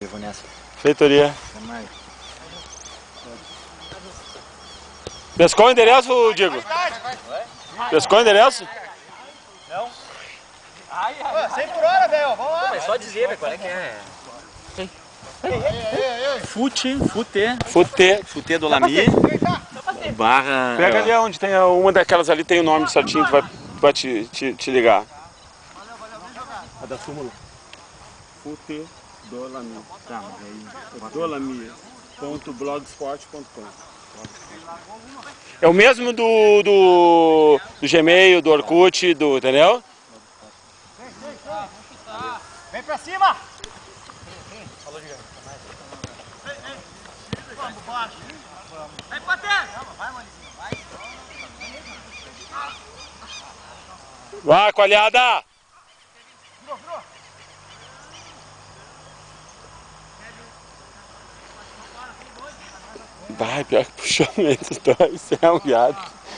vou nessa. Feitoria. Pescou o endereço, Diego? Pescou o endereço? Não. 100 por hora, velho. Vamos lá. É só dizer, velho, qual é que é? Fute do Lami. Barra. Pega ali onde tem uma daquelas ali, tem o nome certinho que vai te ligar. A da súmula. Fute do Lami. Tá, mas aí. Dolami.blogspot.com. É o mesmo do Gmail, do Orkut, entendeu? Vem pra cima. Vem pra dentro. Vai, Monizinho. Vai, coalhada! Virou. Vai, pior que puxou esses dois, é um viado.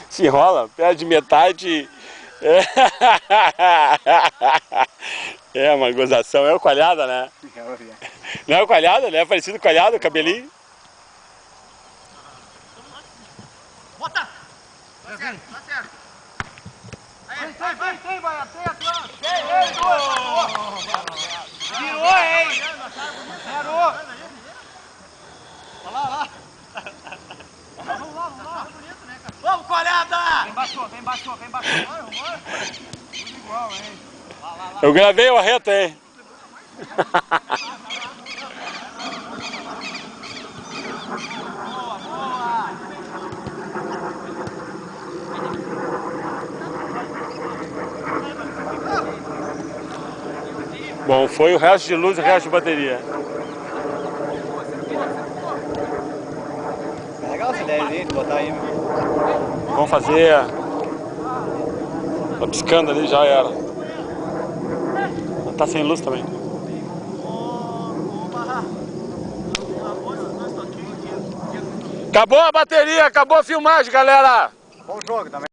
Se enrola, perde metade. É uma gozação, é o coalhada, né? Não é o coalhada, né? É parecido com o coalhada, o cabelinho. Bota! Tá certo. Aí, tem, vai atrás. Virou, hein? Virou. Olha lá. Vamos lá. Vamos, coalhada! Vem baixou. Tudo igual, hein? Lá. Eu gravei o arreto, hein? Boa. Bom, foi o resto de luz e o resto de bateria. É legal essa ideia de botar aí, meu. Vamos fazer. Tá piscando ali, já era. Tá sem luz também. Acabou a bateria, acabou a filmagem, galera! Bom jogo também.